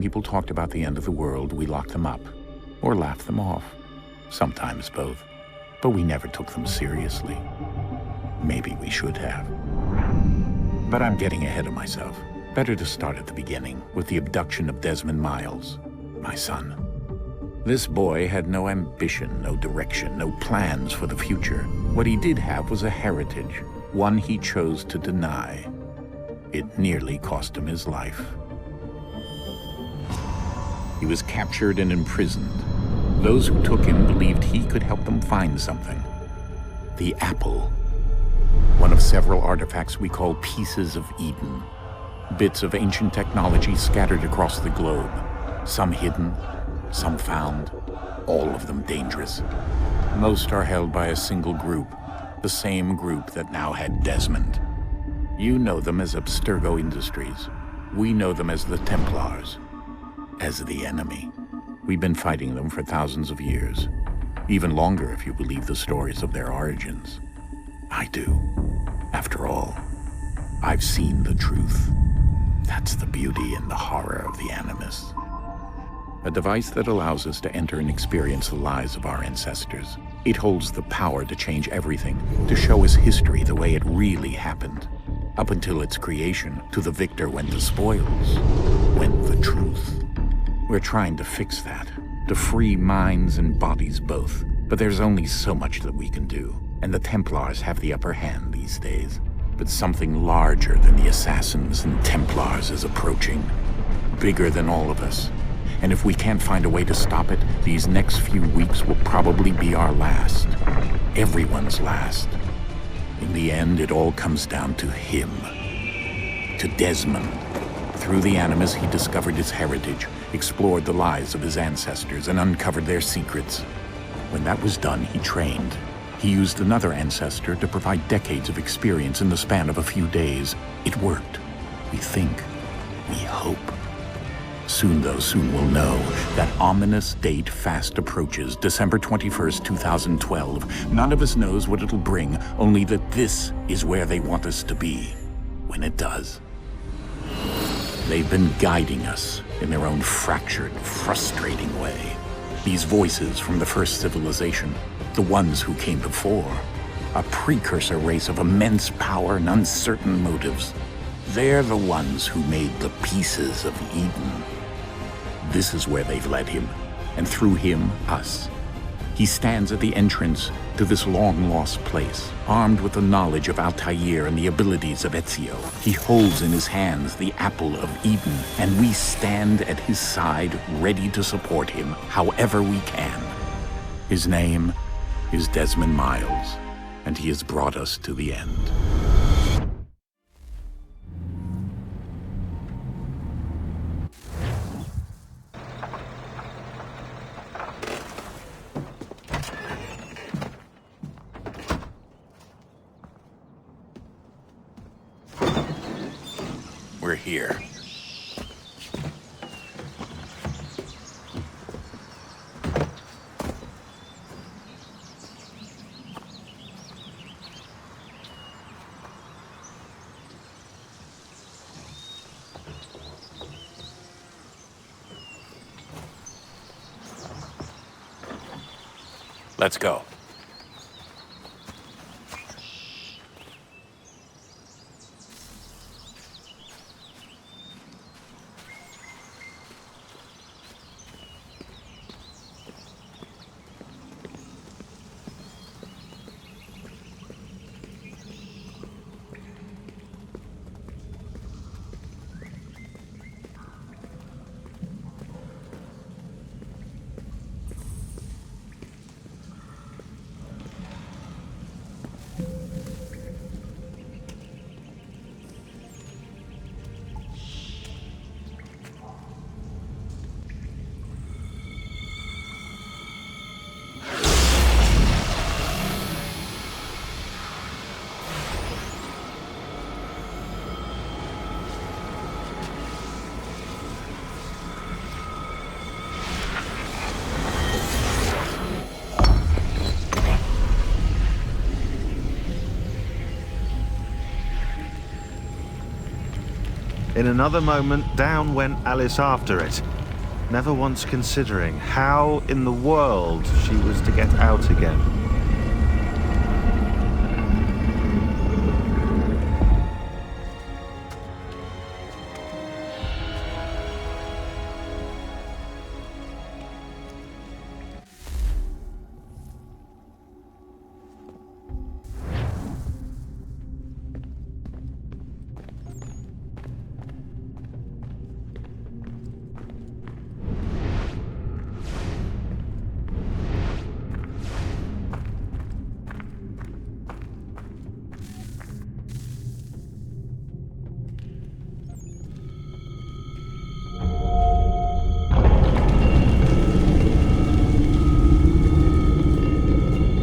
People talked about the end of the world, we locked them up. Or laughed them off. Sometimes both. But we never took them seriously. Maybe we should have. But I'm getting ahead of myself. Better to start at the beginning, with the abduction of Desmond Miles, my son. This boy had no ambition, no direction, no plans for the future. What he did have was a heritage, one he chose to deny. It nearly cost him his life. He was captured and imprisoned. Those who took him believed he could help them find something. The apple. One of several artifacts we call pieces of Eden. Bits of ancient technology scattered across the globe. Some hidden, some found, all of them dangerous. Most are held by a single group, the same group that now had Desmond. You know them as Abstergo Industries. We know them as the Templars. As the enemy. We've been fighting them for thousands of years. Even longer if you believe the stories of their origins. I do. After all, I've seen the truth. That's the beauty and the horror of the Animus. A device that allows us to enter and experience the lives of our ancestors. It holds the power to change everything, to show us history the way it really happened. Up until its creation, to the victor went the spoils, went the truth. We're trying to fix that, to free minds and bodies both. But there's only so much that we can do, and the Templars have the upper hand these days. But something larger than the Assassins and Templars is approaching. Bigger than all of us. And if we can't find a way to stop it, these next few weeks will probably be our last. Everyone's last. In the end, it all comes down to him. To Desmond. Through the Animus, he discovered his heritage, explored the lives of his ancestors, and uncovered their secrets. When that was done, he trained. He used another ancestor to provide decades of experience in the span of a few days. It worked. We think. We hope. Soon we'll know. That ominous date fast approaches, December 21st, 2012. None of us knows what it'll bring, only that this is where they want us to be. When it does. They've been guiding us in their own fractured, frustrating way. These voices from the first civilization, the ones who came before, a precursor race of immense power and uncertain motives. They're the ones who made the pieces of Eden. This is where they've led him, and through him, us. He stands at the entrance to this long-lost place, armed with the knowledge of Altair and the abilities of Ezio. He holds in his hands the apple of Eden, and we stand at his side, ready to support him however we can. His name is Desmond Miles, and he has brought us to the end. We're here. Let's go. In another moment, down went Alice after it, never once considering how in the world she was to get out again.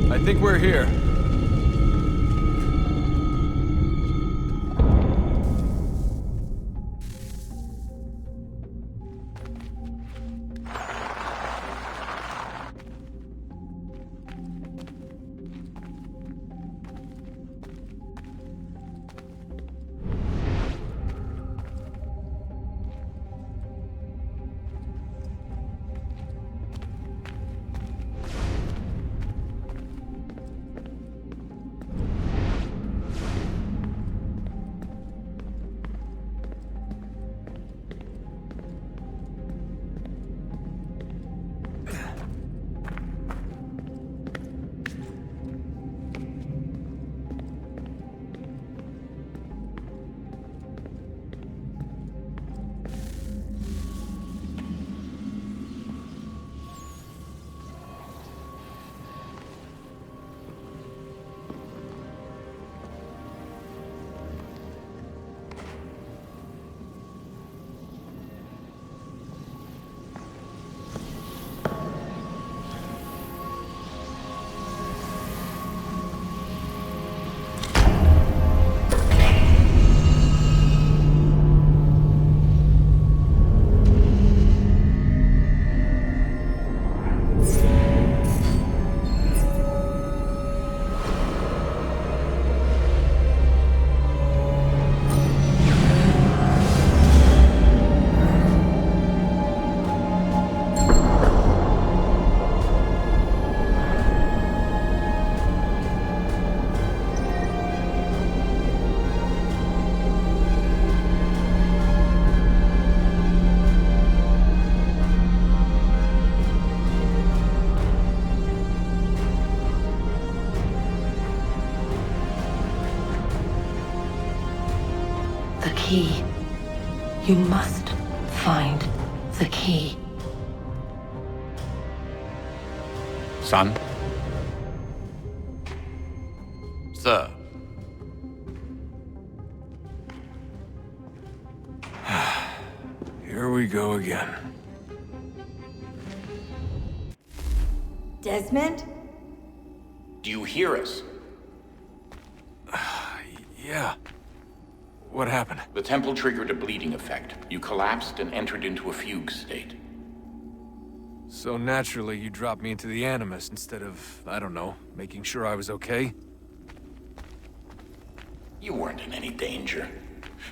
I think we're here. The key. You must find the key. Son? Sir. Here we go again. Desmond? Do you hear us? Yeah. What happened? The temple triggered a bleeding effect. You collapsed and entered into a fugue state. So naturally, you dropped me into the Animus instead of, I don't know, making sure I was okay? You weren't in any danger.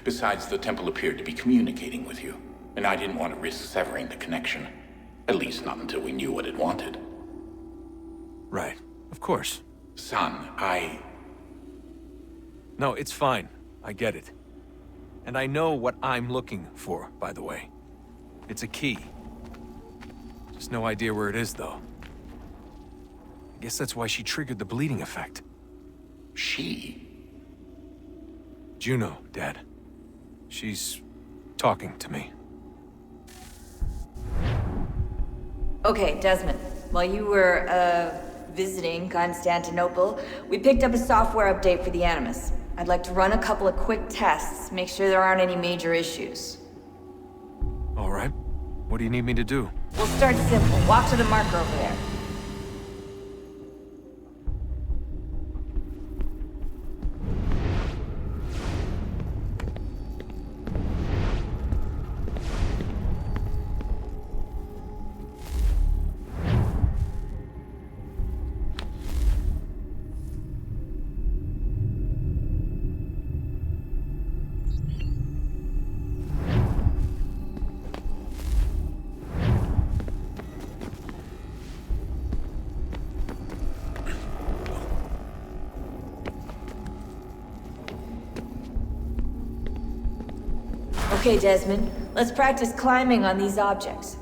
Besides, the temple appeared to be communicating with you, and I didn't want to risk severing the connection. At least not until we knew what it wanted. Right. Of course. Son, No, it's fine. I get it. And I know what I'm looking for, by the way. It's a key. Just no idea where it is, though. I guess that's why she triggered the bleeding effect. She? Juno, Dad. She's talking to me. Okay, Desmond. While you were, visiting Constantinople, we picked up a software update for the Animus. I'd like to run a couple of quick tests, make sure there aren't any major issues. All right. What do you need me to do? We'll start simple. Walk to the marker over there. Okay, Desmond. Let's practice climbing on these objects.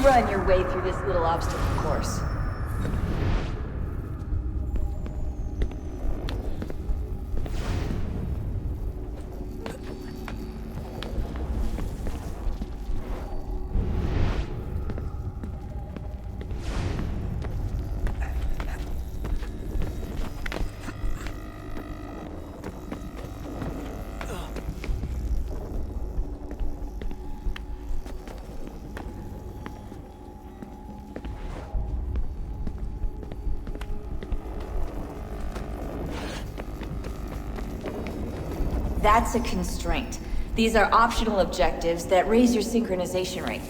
Run your way through this little obstacle course. That's a constraint. These are optional objectives that raise your synchronization rate.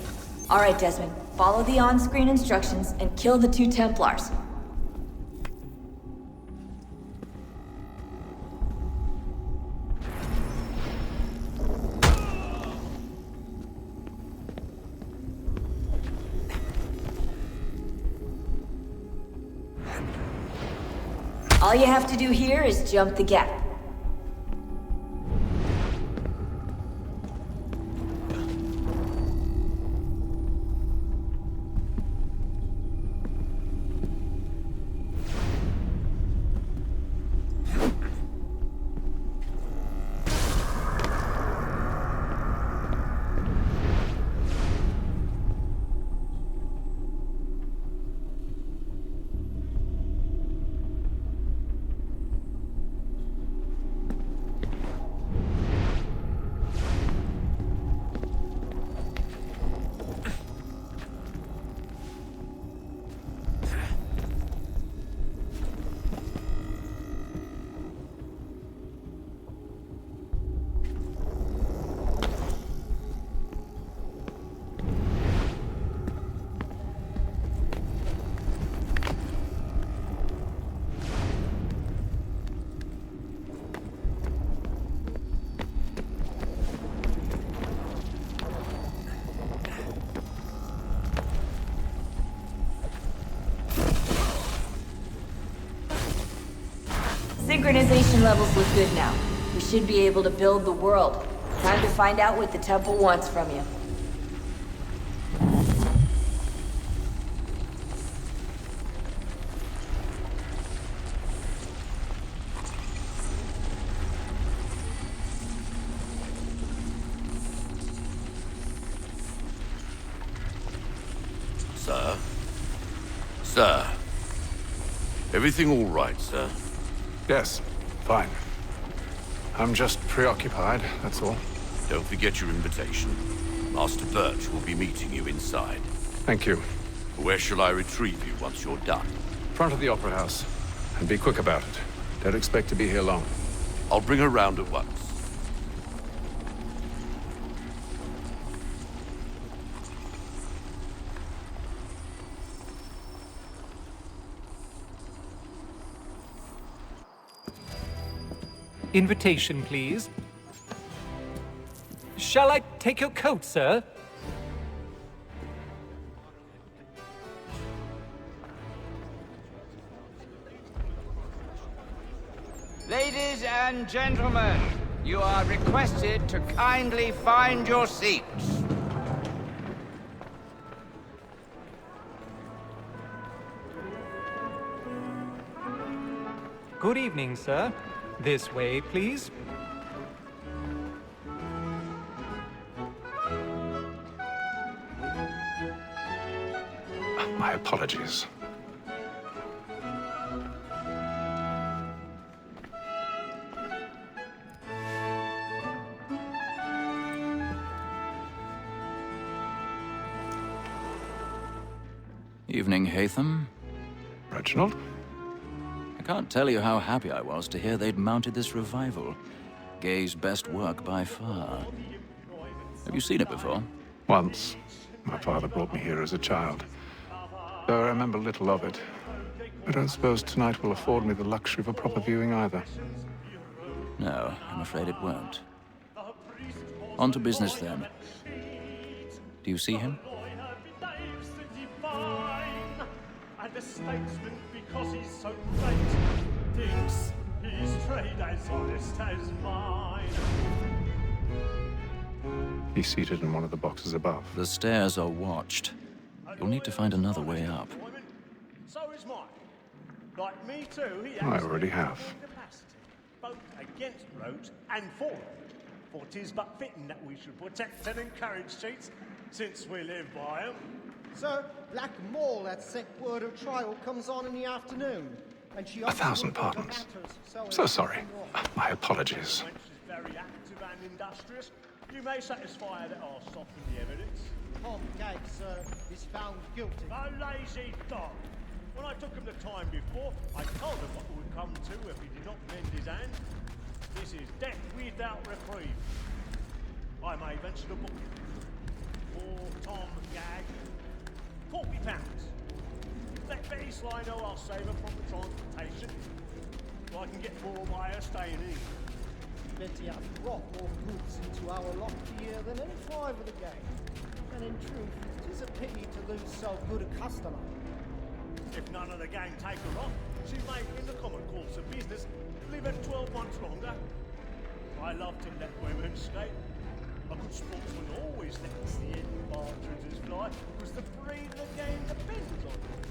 All right, Desmond, follow the on-screen instructions and kill the 2 Templars. All you have to do here is jump the gap. Synchronization levels look good now. We should be able to build the world. Time to find out what the temple wants from you. Sir? Sir? Everything all right, sir? Yes, fine. I'm just preoccupied, that's all. Don't forget your invitation. Master Birch will be meeting you inside. Thank you. Where shall I retrieve you once you're done? Front of the Opera House. And be quick about it. Don't expect to be here long. I'll bring her round at once. Invitation, please. Shall I take your coat, sir? Ladies and gentlemen, you are requested to kindly find your seats. Good evening, sir. This way, please. My apologies. Evening, Hatham. Reginald? I can't tell you how happy I was to hear they'd mounted this revival. Gay's best work by far. Have you seen it before? Once. My father brought me here as a child. Though I remember little of it. I don't suppose tonight will afford me the luxury of a proper viewing either. No, I'm afraid it won't. On to business then. Do you see him? And a statesman because he's so great thinks his trade as honest as mine. He's seated in one of the boxes above. The stairs are watched. You'll need to find another way up. So is mine. Like me too, he I already have. capacity, both against roads and for them. For 'tis but fitting that we should protect and encourage cheats, since we live by them. Sir, Black Mall, that set word of trial comes on in the afternoon. And she 1,000 pardons. So sorry. My apologies. Wench is very active and industrious. You may satisfy her that I'll soften the evidence. Tom Gaggs, sir, is found guilty. A lazy dog. When I took him the time before, I told him what would come to if he did not mend his hand. This is death without reprieve. I may venture to book him. For Tom Gagg, £40. Let Betty Sly know I'll save her from the transportation, so I can get more by her staying in. Betty hath brought more goods into our loft here than any five of the gang. And in truth, it is a pity to lose so good a customer. If none of the gang take her off, she may, in the common course of business, live at 12 months longer. I love to let women skate. A good sportsman always lets the end partridges fly, because the breed of the game depends on it.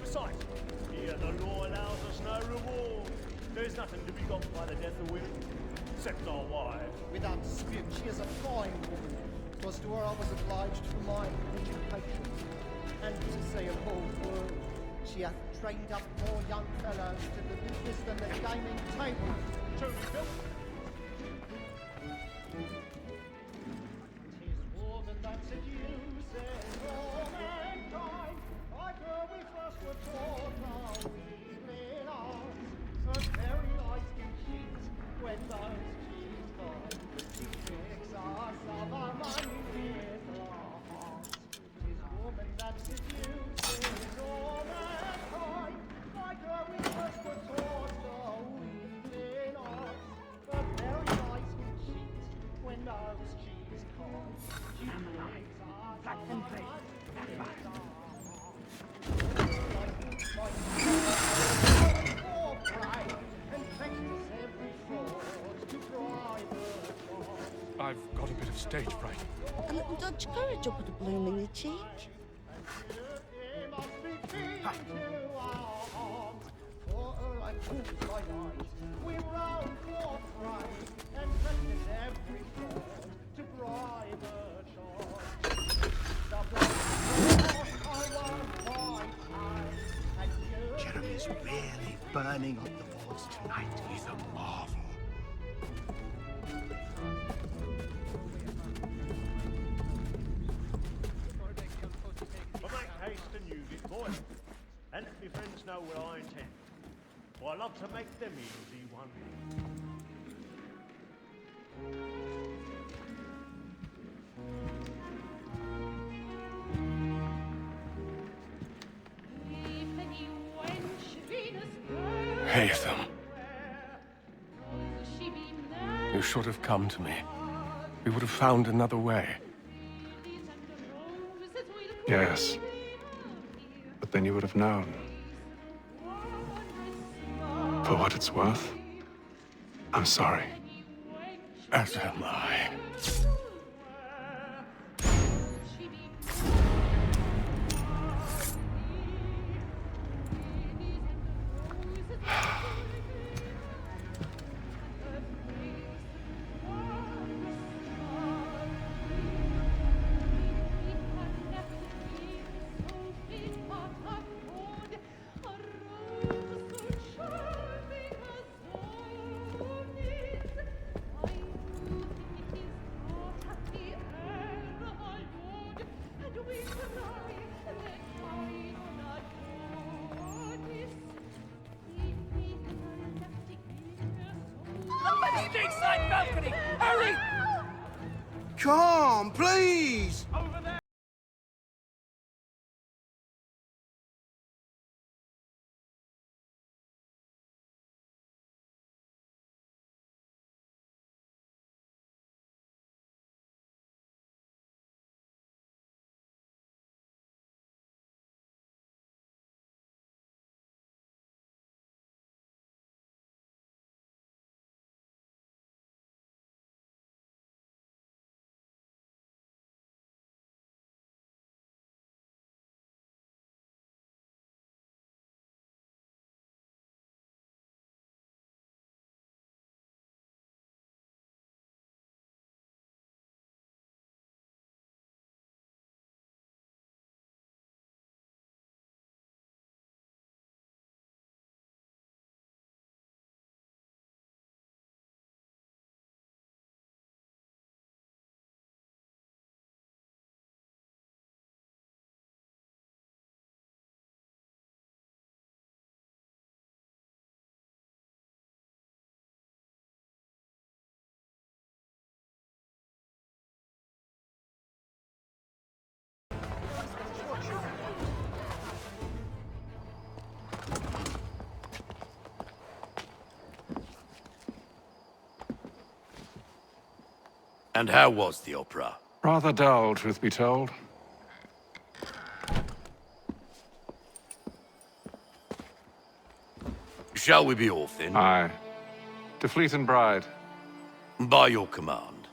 Besides, here the law allows us no reward. There's nothing to be got by the death of women, except our wives. Without dispute, she is a fine woman. 'Twas to her I was obliged for my education. And to say a bold word, she hath trained up more young fellows to the business than the gaming table. Truly, Bill. Tis woman that seduces all mankind. Like her we first were taught our weakling arts. Her very eyes can cheat when those cheats come. She tricks us of our money with our hearts. Tis woman that seduces all mankind. Like her we first were taught our weakling arts. Her very eyes can cheat when those cheats come. She tricks us of our money with our hearts. I've got a bit of stage fright. A little Dutch courage up at the bloom in your cheek. Jeremy's really burning up the walls tonight. He's a marvel. But make haste and use it, boy. And let me friends know what I intend. For I love to make them easy one. Hatham. You should have come to me. We would have found another way. Yes. But then you would have known. For what it's worth, I'm sorry. As am I. inside balcony! Hurry! Come, please! And how was the opera? Rather dull, truth be told. Shall we be off then? Aye. To Fleet and Bride. By your command.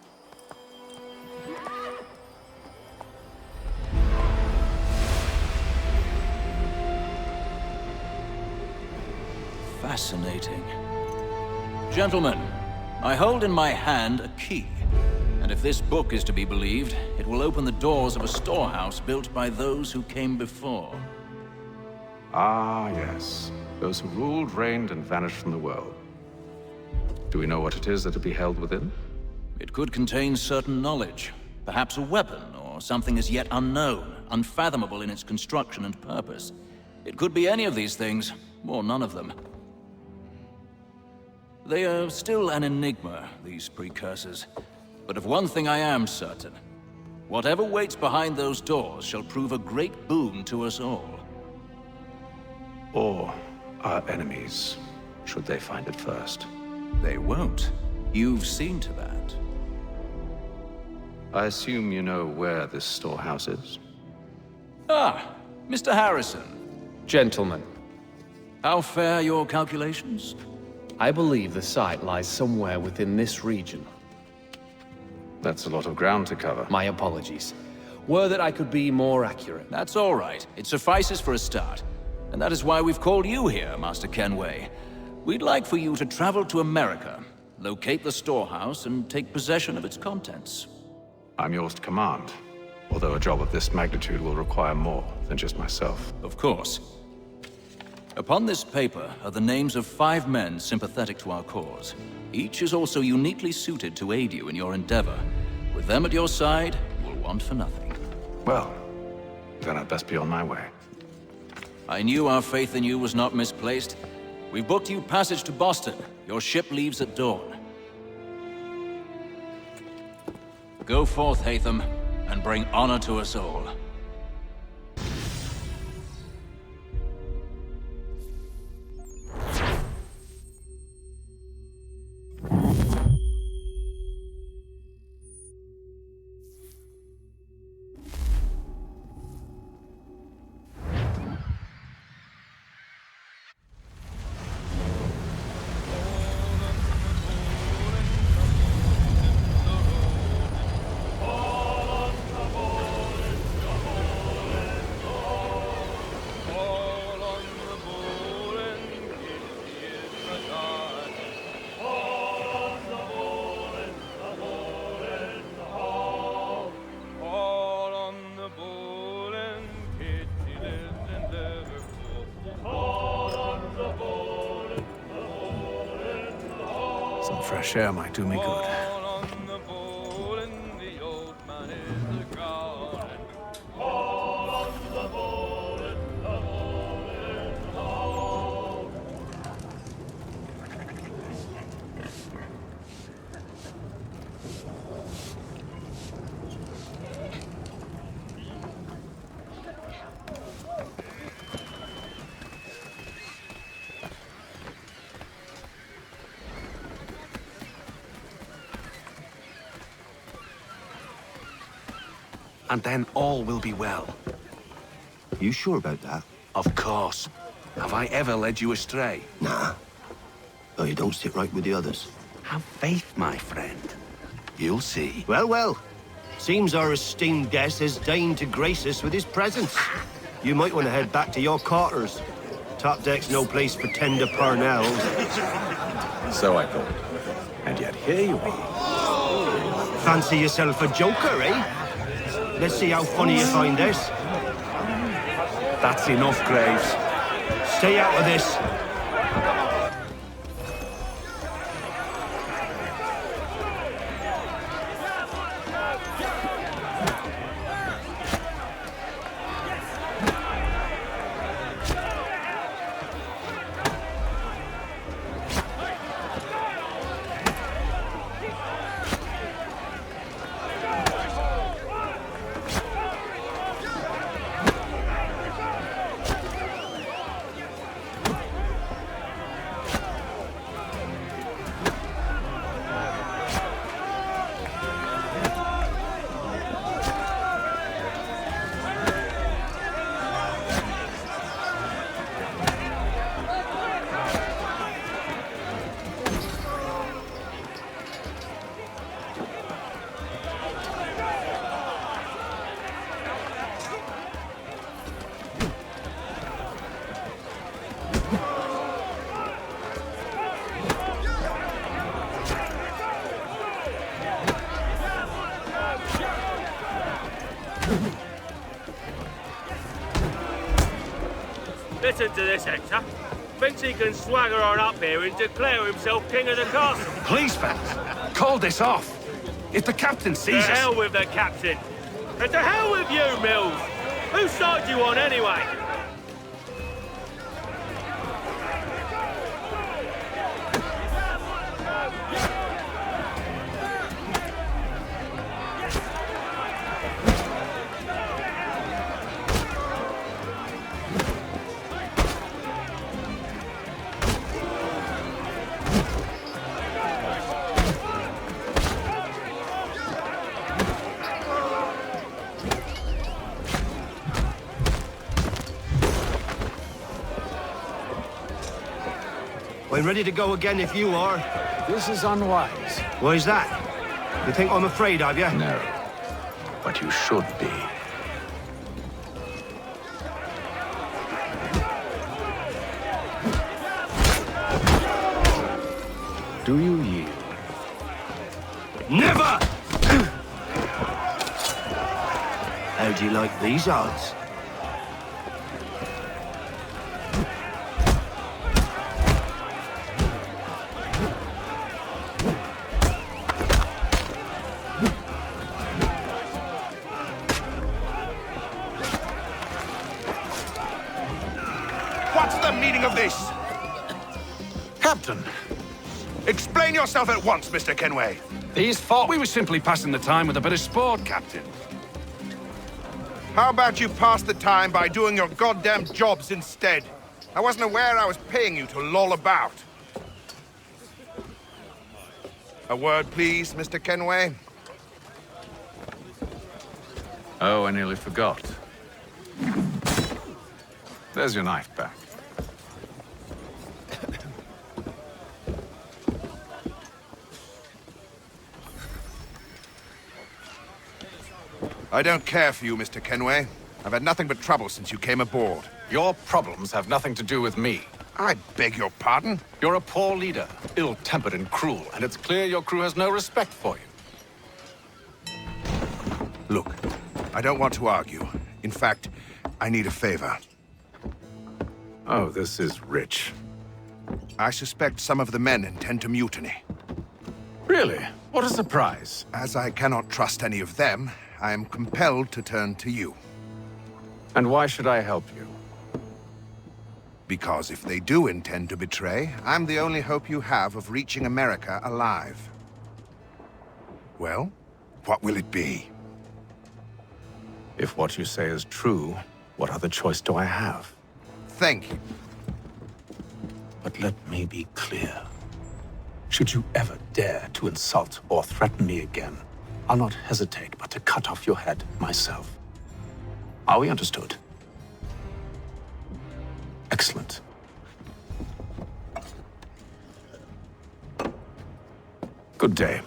Fascinating. Gentlemen, I hold in my hand a key. And if this book is to be believed, it will open the doors of a storehouse built by those who came before. Ah, yes. Those who ruled, reigned, and vanished from the world. Do we know what it is that will be held within? It could contain certain knowledge. Perhaps a weapon, or something as yet unknown, unfathomable in its construction and purpose. It could be any of these things, or none of them. They are still an enigma, these precursors. But of one thing I am certain. Whatever waits behind those doors shall prove a great boon to us all. Or our enemies, should they find it first. They won't. You've seen to that. I assume you know where this storehouse is? Ah, Mr. Harrison. Gentlemen, How fare your calculations? I believe the site lies somewhere within this region. That's a lot of ground to cover. My apologies. Were that I could be more accurate. That's all right. It suffices for a start. And that is why we've called you here, Master Kenway. We'd like for you to travel to America, locate the storehouse, and take possession of its contents. I'm yours to command, although a job of this magnitude will require more than just myself. Of course. Upon this paper are the names of 5 men sympathetic to our cause. Each is also uniquely suited to aid you in your endeavor. With them at your side, you will want for nothing. Well, then I'd best be on my way. I knew our faith in you was not misplaced. We've booked you passage to Boston. Your ship leaves at dawn. Go forth, Hatham, and bring honor to us all. Some fresh air might do me good. and then all will be well. You sure about that? Of course. Have I ever led you astray? Nah. Oh, you don't sit right with the others. Have faith, my friend. You'll see. Well, well. Seems our esteemed guest has deigned to grace us with his presence. You might want to head back to your quarters. Top deck's no place for tender parnells. So I thought. And yet here you are. Fancy yourself a joker, eh? Let's see how funny you find this. That's enough, Graves. Stay out of this. Listen to this, Hector. Thinks he can swagger on up here and declare himself king of the castle. Please, fellas, call this off. If the captain sees us... To hell with the captain. And to hell with you, Mills. Whose side you on, anyway? I'm ready to go again if you are. This is unwise. Why's that? You think I'm afraid of you? No. But you should be. Do you yield? Never! How do you like these odds? What's the meaning of this? Captain, Explain yourself at once, Mr. Kenway. these thought we were simply passing the time with a bit of sport, Captain. How about you pass the time by doing your goddamn jobs instead? I wasn't aware I was paying you to loll about. A word, please, Mr. Kenway. Oh, I nearly forgot. There's your knife back. I don't care for you, Mr. Kenway. I've had nothing but trouble since you came aboard. Your problems have nothing to do with me. I beg your pardon? You're a poor leader, ill-tempered and cruel, and it's clear your crew has no respect for you. Look, I don't want to argue. In fact, I need a favor. Oh, this is rich. I suspect some of the men intend to mutiny. Really? What a surprise. As I cannot trust any of them, I am compelled to turn to you. And why should I help you? Because if they do intend to betray, I'm the only hope you have of reaching America alive. Well, what will it be? If what you say is true, what other choice do I have? Thank you. But let me be clear. Should you ever dare to insult or threaten me again, I'll not hesitate but to cut off your head myself. Are we understood? Excellent. Good day.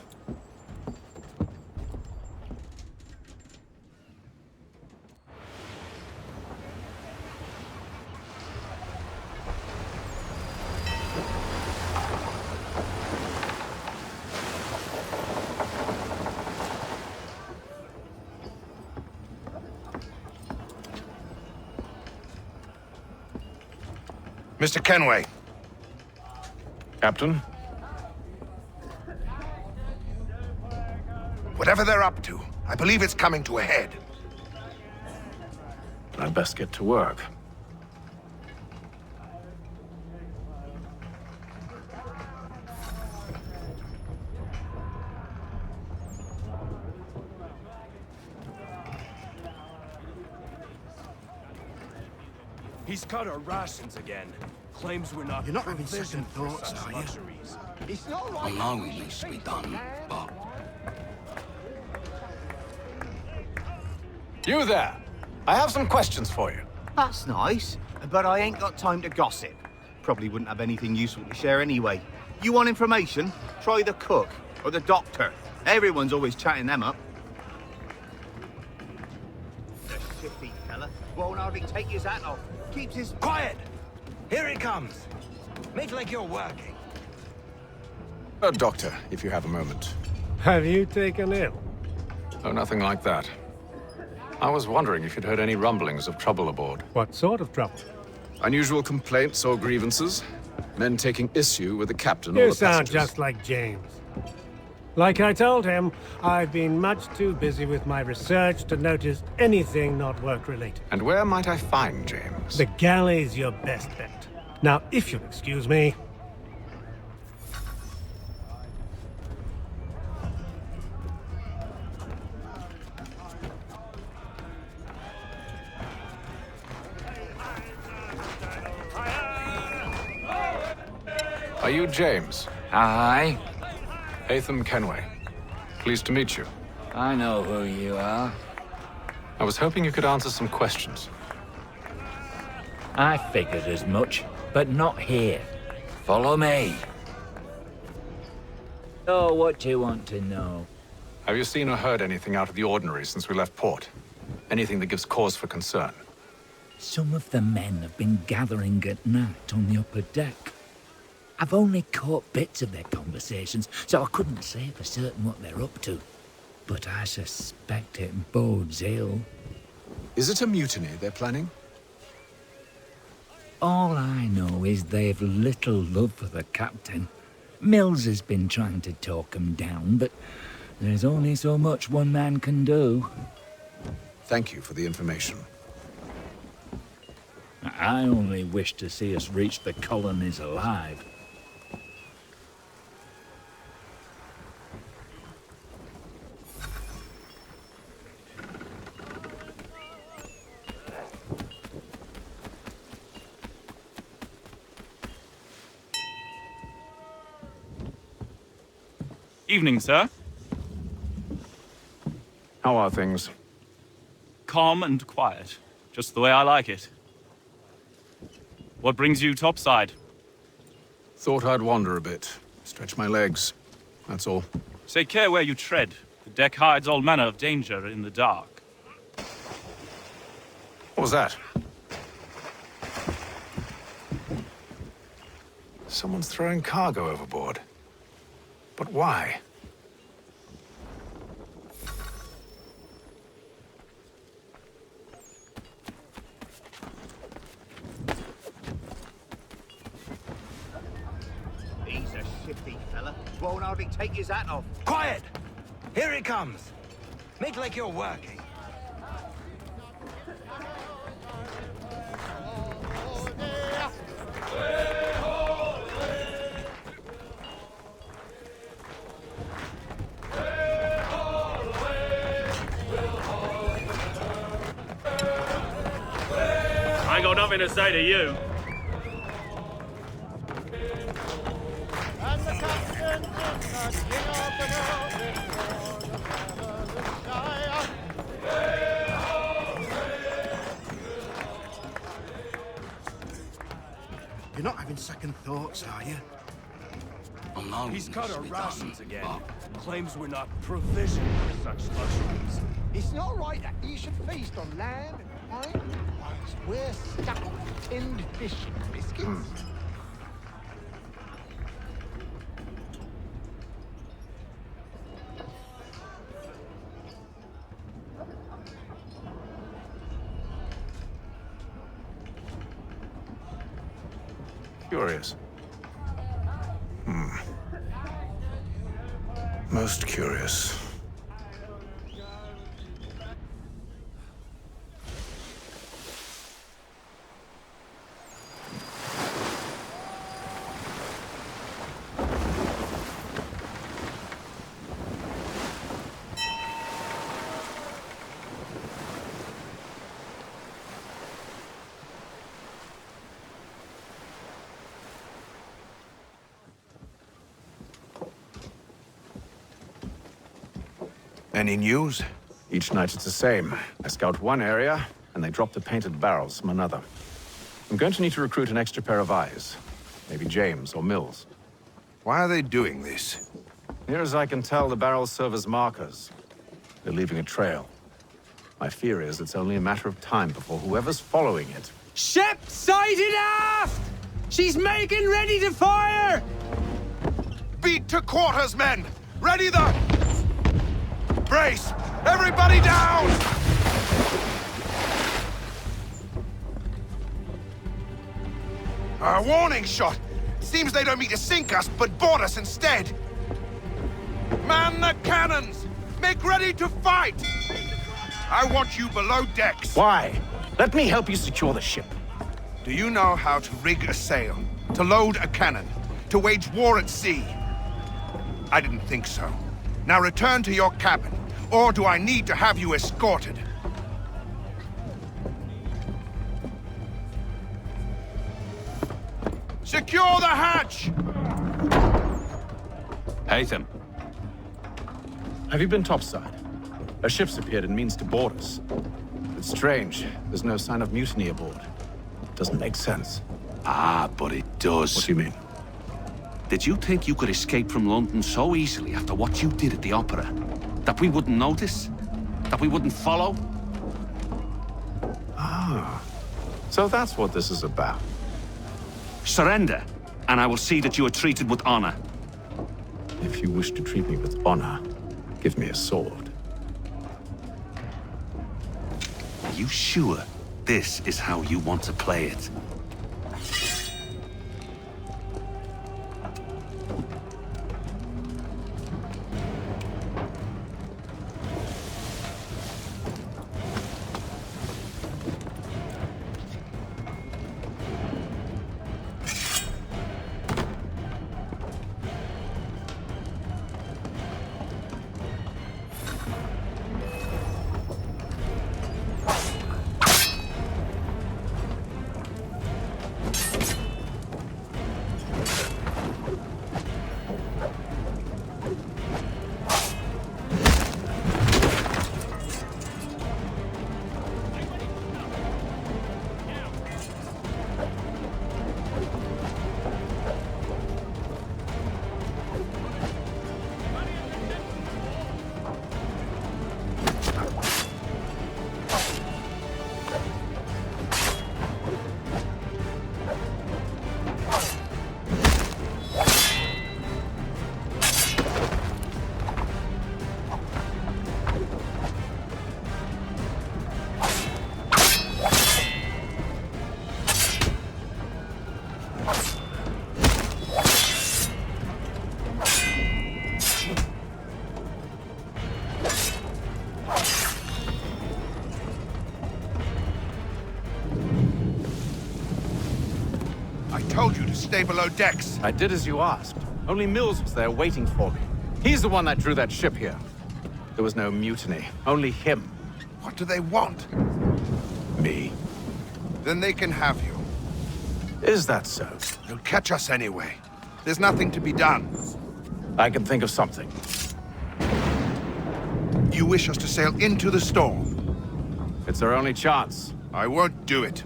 Mr. Kenway. Captain? Whatever they're up to, I believe it's coming to a head. I'd best get to work. He's cut our rations again. Claims we're not. You're not having second thoughts, are you? Luxuries. It's not I know it needs to be done, but... You there! I have some questions for you. That's nice, but I ain't got time to gossip. Probably wouldn't have anything useful to share anyway. You want information? Try the cook or the doctor. Everyone's always chatting them up. The shifty fella won't hardly take his hat off. Keeps his... Quiet! Here he comes. Make like you're working. Doctor, if you have a moment. Have you taken ill? Oh, nothing like that. I was wondering if you'd heard any rumblings of trouble aboard. What sort of trouble? Unusual complaints or grievances? Men taking issue with the captain or You the sound passengers? just like James. Like I told him, I've been much too busy with my research to notice anything not work-related. And where might I find James? The galley's your best bet. Now, if you'll excuse me... Are you James? Aye. Hatham Kenway. Pleased to meet you. I know who you are. I was hoping you could answer some questions. I figured as much, but not here. Follow me. Oh, what do you want to know? Have you seen or heard anything out of the ordinary since we left port? Anything that gives cause for concern? Some of the men have been gathering at night on the upper deck. I've only caught bits of their conversations, so I couldn't say for certain what they're up to. But I suspect it bodes ill. Is it a mutiny they're planning? All I know is they've little love for the captain. Mills has been trying to talk 'em down, but there's only so much one man can do. Thank you for the information. I only wish to see us reach the colonies alive. Evening, sir. How are things? Calm and quiet. Just the way I like it. What brings you topside? Thought I'd wander a bit. Stretch my legs. That's all. Take care where you tread. The deck hides all manner of danger in the dark. What was that? Someone's throwing cargo overboard. But why? He's a shifty fella. Won't hardly take his hat off. Quiet! Here he comes. Make like you're working. I ain't got nothing to say to you. And the captain took the king of the world in order. You're not having second thoughts, are you? He's cut our rations again. Claims we're not provisioned with such luxuries. It's not right that you should feast on lamb and wine whilst we're stuck on tinned fish and biscuits. Curious. Most curious. Any news? Each night it's the same. I scout one area, and they drop the painted barrels from another. I'm going to need to recruit an extra pair of eyes. Maybe James or Mills. Why are they doing this? Near as I can tell, the barrels serve as markers. They're leaving a trail. My fear is it's only a matter of time before whoever's following it... Ship sighted aft! She's making ready to fire! Beat to quarters, men! Ready the... Brace! Everybody down! A warning shot! Seems they don't mean to sink us, but board us instead! Man the cannons! Make ready to fight! I want you below decks. Why? Let me help you secure the ship. Do you know how to rig a sail? To load a cannon? To wage war at sea? I didn't think so. Now return to your cabin, or do I need to have you escorted? Secure the hatch! Haytham. Have you been topside? A ship's appeared and means to board us. It's strange. There's no sign of mutiny aboard. Doesn't make sense. Ah, but it does. What do you mean? Did you think you could escape from London so easily after what you did at the opera? That we wouldn't notice? That we wouldn't follow? Ah. So that's what this is about. Surrender, and I will see that you are treated with honor. If you wish to treat me with honor, give me a sword. Are you sure this is how you want to play it? Stay below decks. I did as you asked. Only Mills was there waiting for me. He's the one that drew that ship here. There was no mutiny, only him. What do they want? Me. Then they can have you. Is that so? They'll catch us anyway. There's nothing to be done. I can think of something. You wish us to sail into the storm? It's our only chance. I won't do it.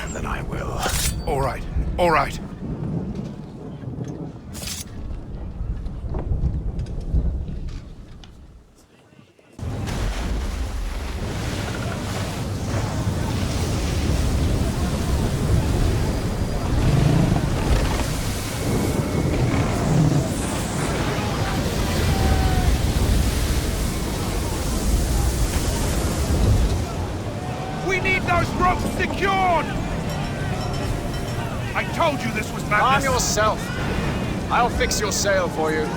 Then I will. All right, all right. We need those ropes secured! I told you this was madness! Calm yourself. I'll fix your sail for you.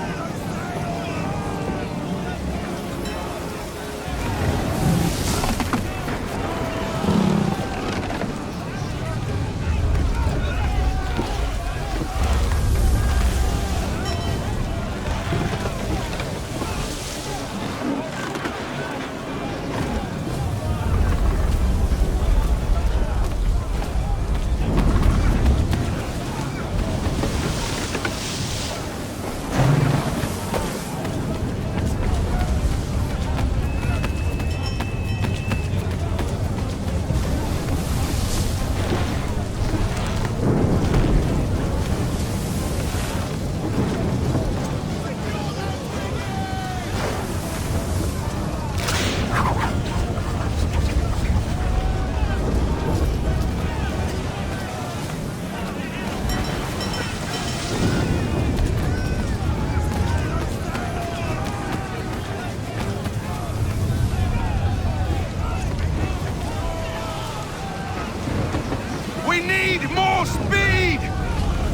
We need more speed!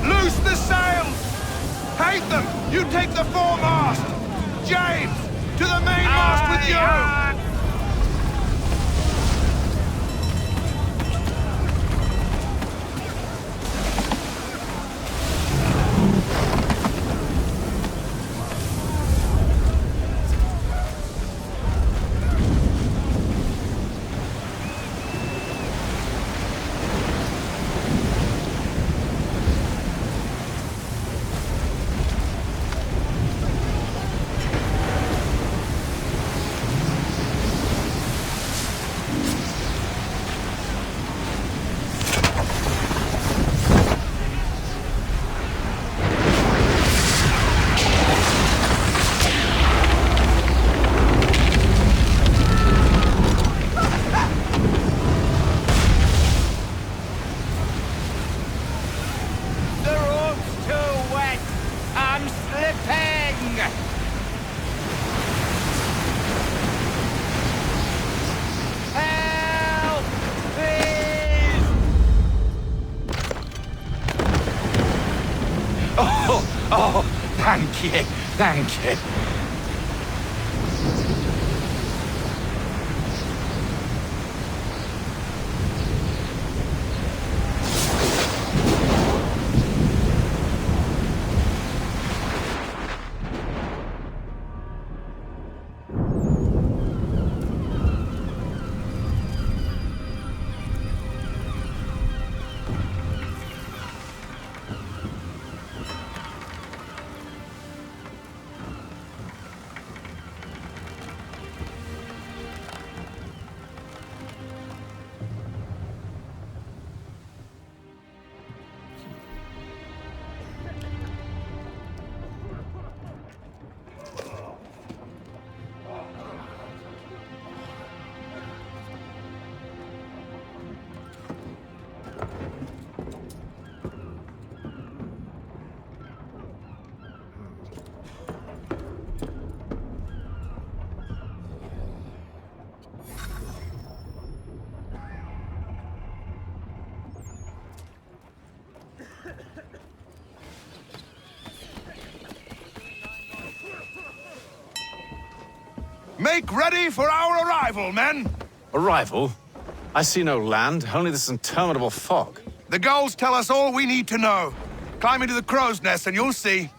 Loose the sails! Haytham, you take the foremast! James, to the mainmast with you! Oh, thank you, thank you. Make ready for our arrival, men! Arrival? I see no land, only this interminable fog. The gulls tell us all we need to know. Climb into the crow's nest and you'll see.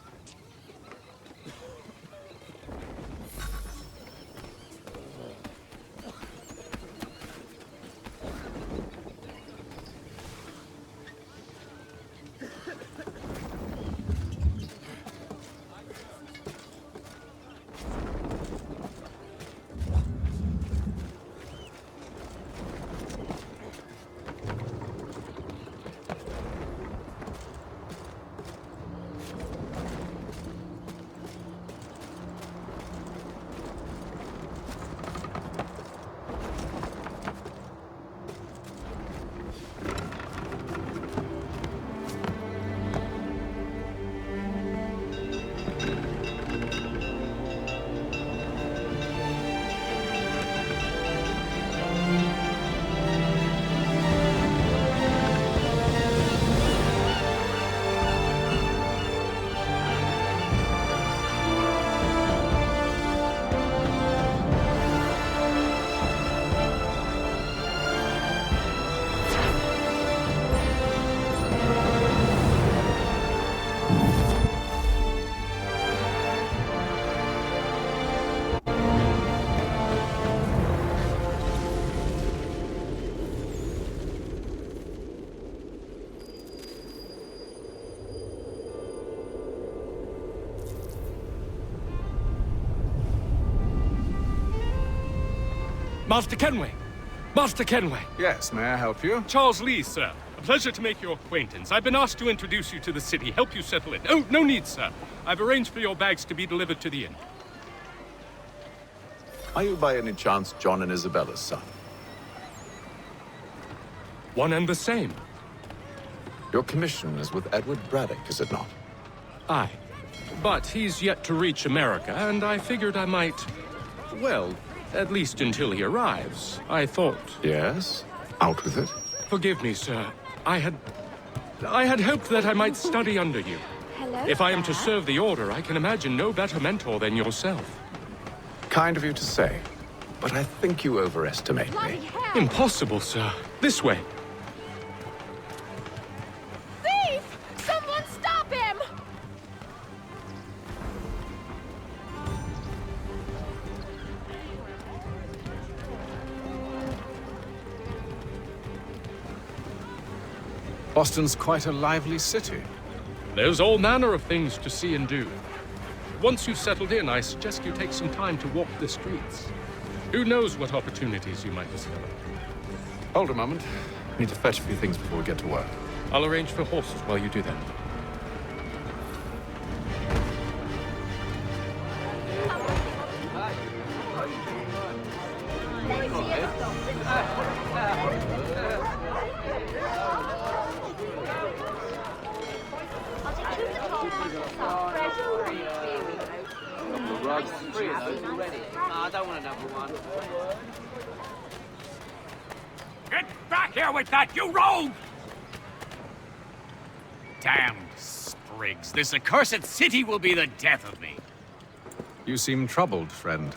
Master Kenway! Master Kenway! Yes, may I help you? Charles Lee, sir. A pleasure to make your acquaintance. I've been asked to introduce you to the city, help you settle in. Oh, no need, sir. I've arranged for your bags to be delivered to the inn. Are you by any chance John and Isabella's son? One and the same. Your commission is with Edward Braddock, is it not? Aye. But he's yet to reach America, and I figured I might... Well, at least until he arrives, I thought... Yes? Out with it. Forgive me, sir. I had hoped that I might study under you. Hello, if I am to serve the Order, I can imagine no better mentor than yourself. Kind of you to say, but I think you overestimate me. Impossible, sir. This way. Thief! Someone stop him! Boston's quite a lively city. There's all manner of things to see and do. Once you've settled in, I suggest you take some time to walk the streets. Who knows what opportunities you might discover. Hold a moment. I need to fetch a few things before we get to work. I'll arrange for horses while you do that. I don't want another one. Get back here with that, you rogue! Damned sprigs. This accursed city will be the death of me. You seem troubled, friend.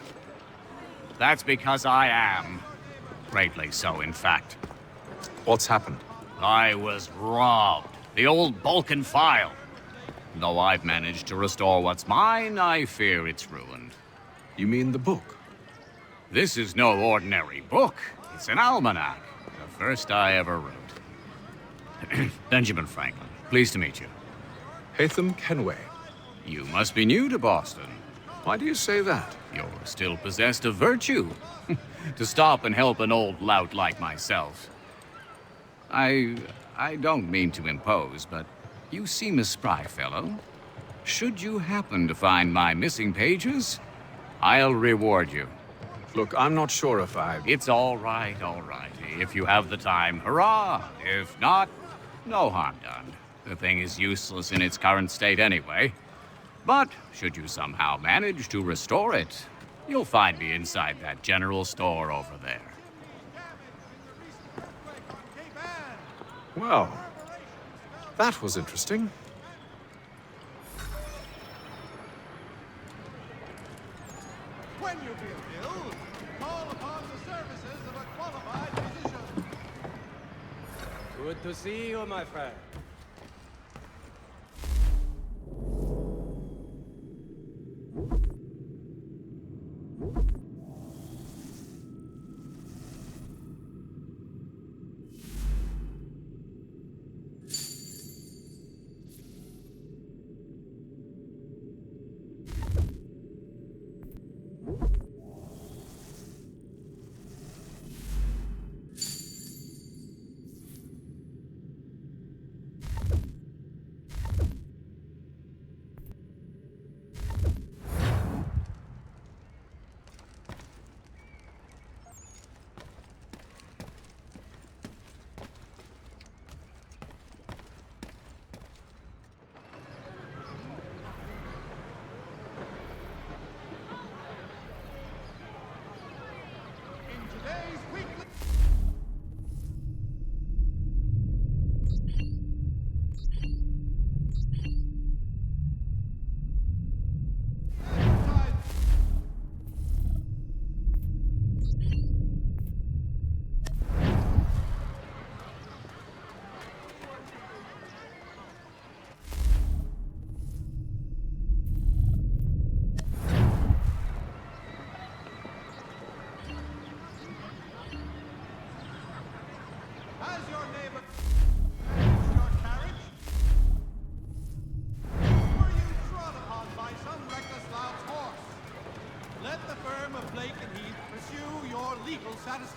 That's because I am. Greatly so, in fact. What's happened? I was robbed. The old Balkan file. Though I've managed to restore what's mine, I fear it's ruined. You mean the book? This is no ordinary book. It's an almanac. The first I ever wrote. Benjamin Franklin, pleased to meet you. Hatham Kenway. You must be new to Boston. Why do you say that? You're still possessed of virtue. To stop and help an old lout like myself. I don't mean to impose, but you seem a spry fellow. Should you happen to find my missing pages, I'll reward you. Look, I'm not sure if It's all right, all right. If you have the time, hurrah! If not, no harm done. The thing is useless in its current state anyway. But should you somehow manage to restore it, you'll find me inside that general store over there. Well, that was interesting. When you feel ill, call upon the services of a qualified physician. Good to see you, my friend.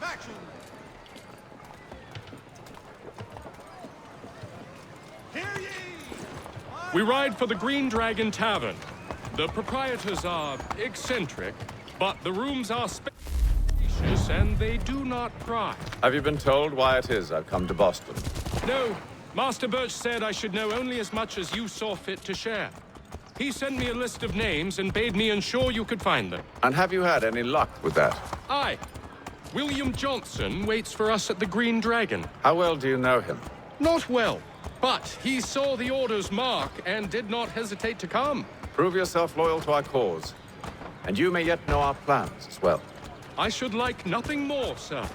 action! Hear ye! We ride for the Green Dragon Tavern. The proprietors are eccentric, but the rooms are spacious and they do not pry. Have you been told why it is I've come to Boston? No, Master Birch said I should know only as much as you saw fit to share. He sent me a list of names and bade me ensure you could find them. And have you had any luck with that? Aye. William Johnson waits for us at the Green Dragon. How well do you know him? Not well, but he saw the order's mark and did not hesitate to come. Prove yourself loyal to our cause, and you may yet know our plans as well. I should like nothing more, sir.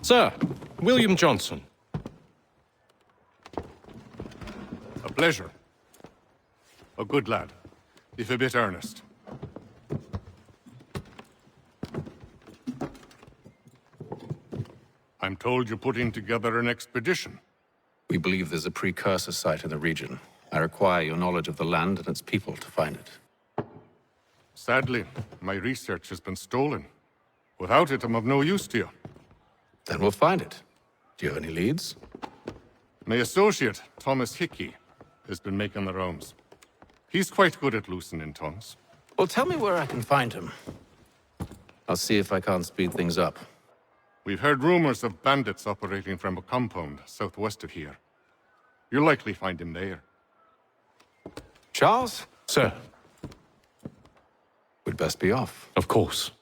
Sir, William Johnson. A pleasure. A good lad, if a bit earnest. I'm told you're putting together an expedition. We believe there's a precursor site in the region. I require your knowledge of the land and its people to find it. Sadly, my research has been stolen. Without it, I'm of no use to you. Then we'll find it. Do you have any leads? My associate, Thomas Hickey, has been making the rounds. He's quite good at loosening tongues. Well, tell me where I can find him. I'll see if I can't speed things up. We've heard rumors of bandits operating from a compound southwest of here. You'll likely find him there. Charles? Sir. We'd best be off. Of course.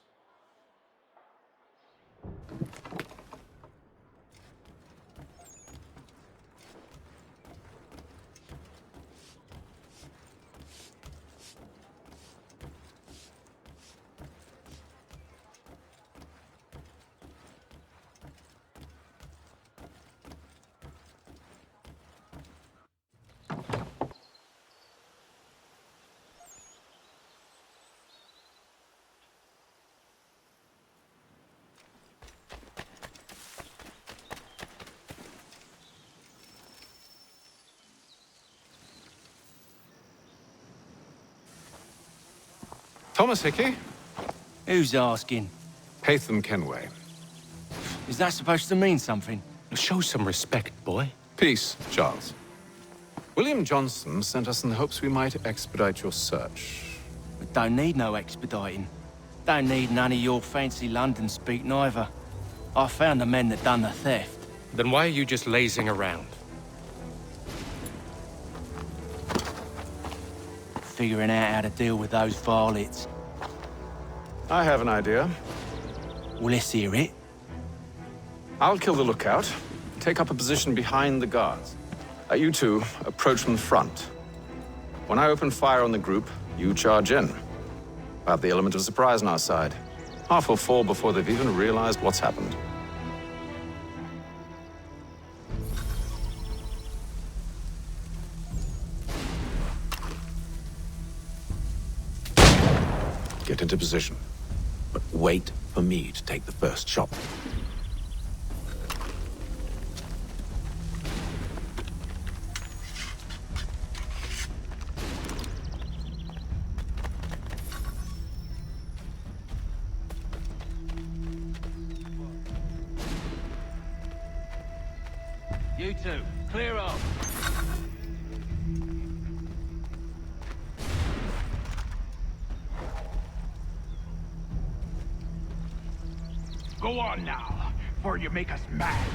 Thomas Hickey? Who's asking? Haytham Kenway. Is that supposed to mean something? Show some respect, boy. Peace, Charles. William Johnson sent us in the hopes we might expedite your search. We don't need no expediting. Don't need none of your fancy London speak neither. I found the men that done the theft. Then why are you just lazing around? Figuring out how to deal with those varlets. I have an idea. Well, let's hear it. I'll kill the lookout, take up a position behind the guards. You two approach from the front. When I open fire on the group, you charge in. I have the element of surprise on our side. Half will fall before they've even realized what's happened. Get into position, but wait for me to take the first shot. You two, clear off. Go on now, before you make us mad.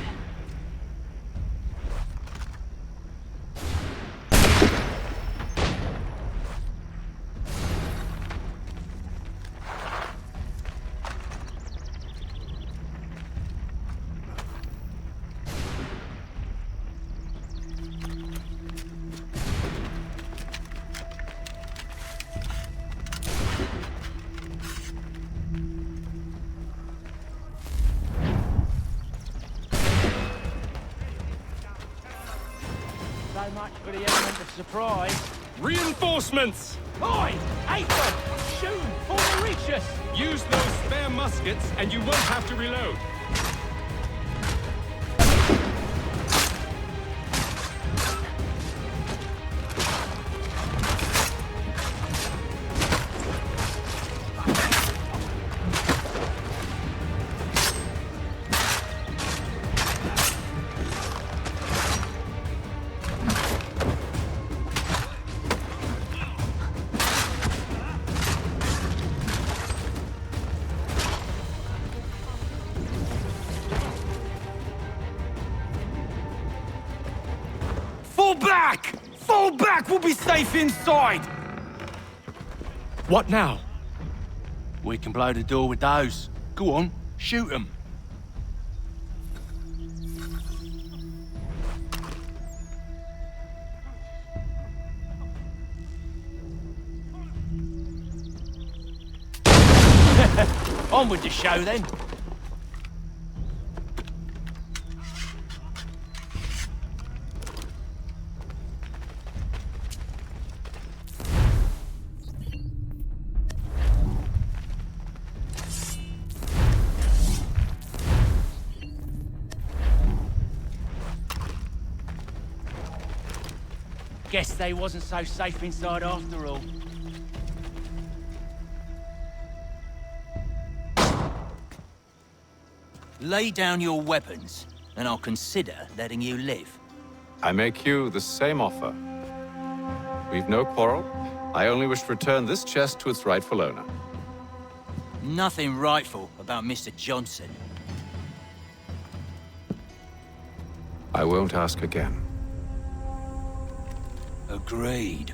So much for the element of surprise. Reinforcements! Oi! Aiden! Shoot! For Mauritius! Use those spare muskets and you won't have to reload. Fall back! Fall back! We'll be safe inside! What now? We can blow the door with those. Go on, shoot them. On with the show then. Guess they wasn't so safe inside after all. Lay down your weapons, and I'll consider letting you live. I make you the same offer. We've no quarrel. I only wish to return this chest to its rightful owner. Nothing rightful about Mr. Johnson. I won't ask again. Agreed.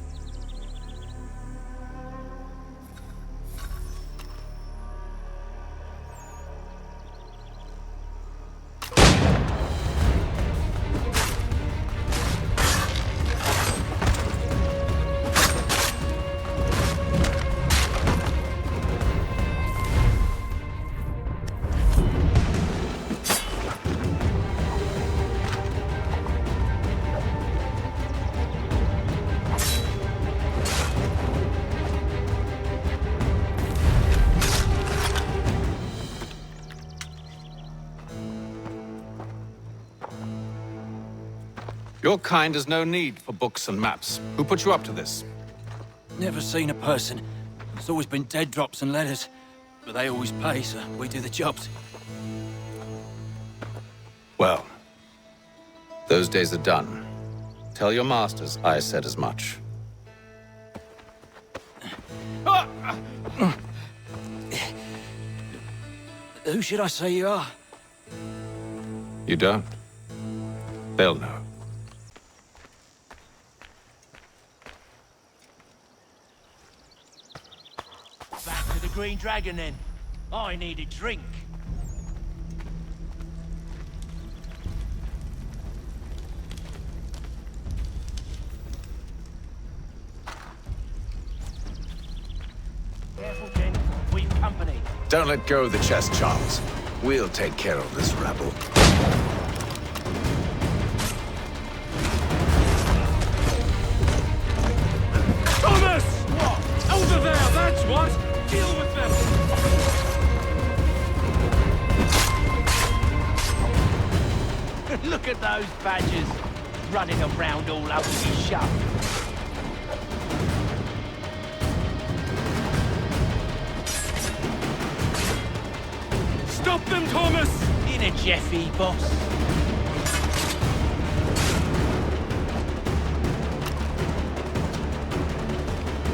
Your kind has no need for books and maps. Who put you up to this? Never seen a person. It's always been dead drops and letters. But they always pay, so we do the jobs. Well, those days are done. Tell your masters I said as much. Who should I say you are? You don't? They'll know. Back to the Green Dragon then. I need a drink. Careful, Ken. We've company. Don't let go of the chest, Charles. We'll take care of this rabble. Thomas! What? Over there, that's what! Deal with them! Look at those badgers running around all over his shop. Stop them, Thomas! In a Jeffy, boss.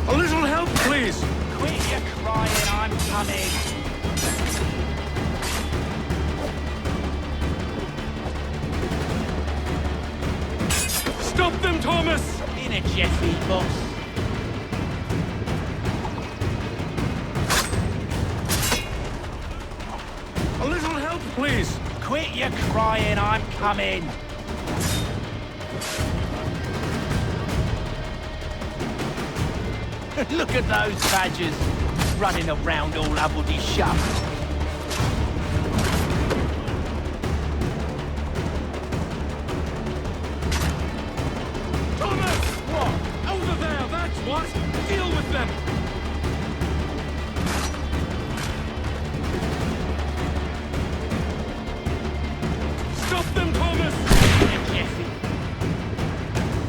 A little help, please! Quit your crying, I'm coming. Stop them, Thomas! In a Jeffy, boss. A little help, please! Quit your crying, I'm coming. Look at those badgers running around all Hubbledy shop. What? Deal with them! Stop them, Thomas!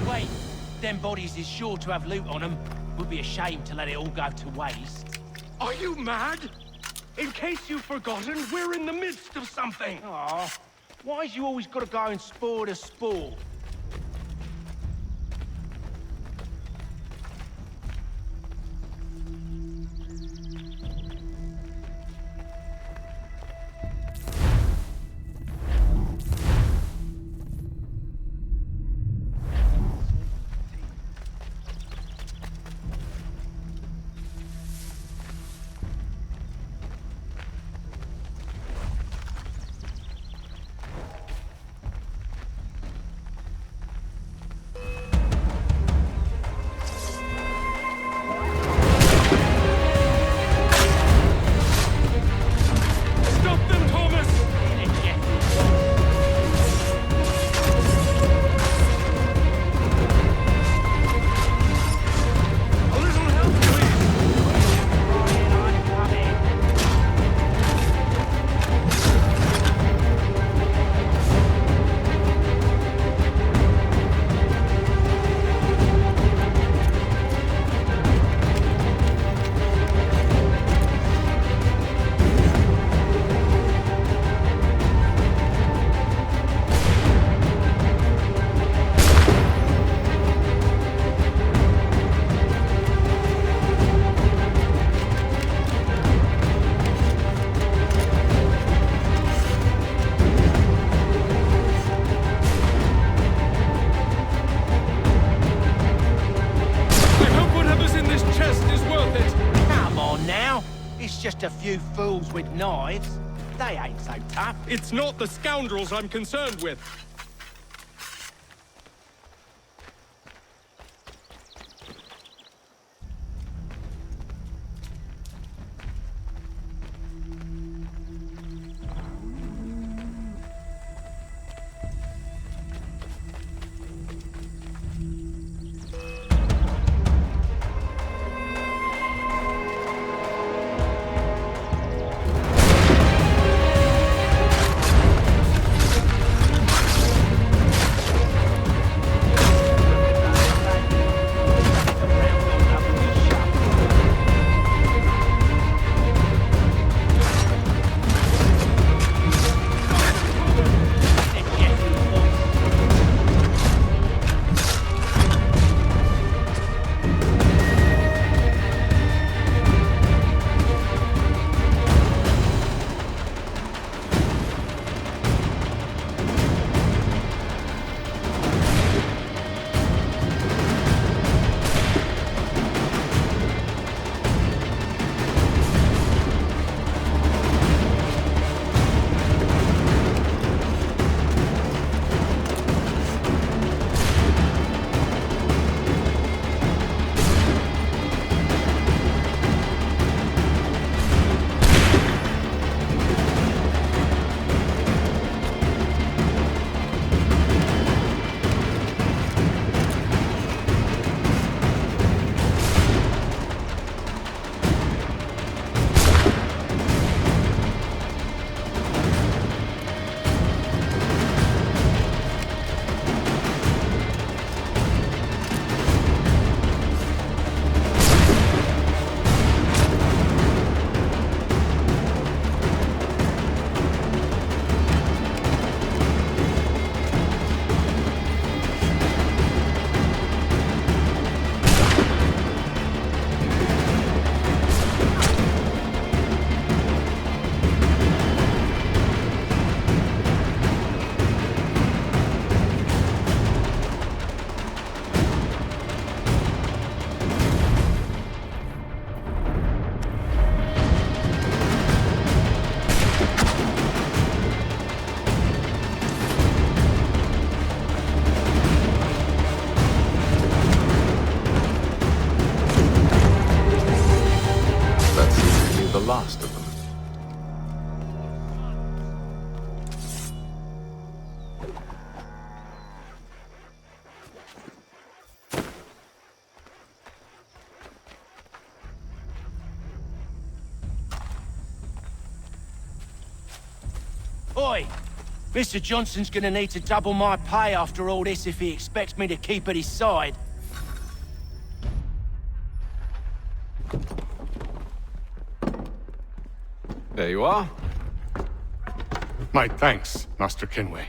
Wait, them bodies is sure to have loot on them. Would be a shame to let it all go to waste. Are you mad? In case you've forgotten, we're in the midst of something! Aw, why's you always gotta go and spoil the sport? Just a few fools with knives. They ain't so tough. It's not the scoundrels I'm concerned with. Oi! Mr. Johnson's gonna need to double my pay after all this if he expects me to keep at his side. There you are. My thanks, Master Kenway.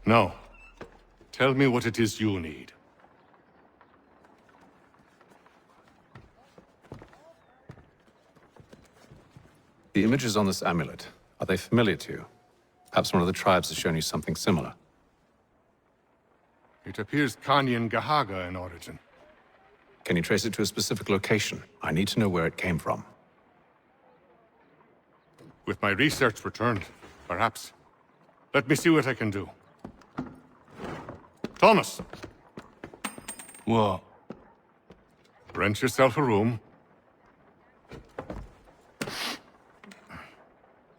Now, tell me what it is you need. The images on this amulet, are they familiar to you? Perhaps one of the tribes has shown you something similar. It appears Kanyan Gahaga in origin. Can you trace it to a specific location? I need to know where it came from. With my research returned, perhaps. Let me see what I can do. Thomas! What? Rent yourself a room.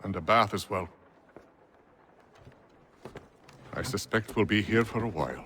And a bath as well. I suspect we'll be here for a while.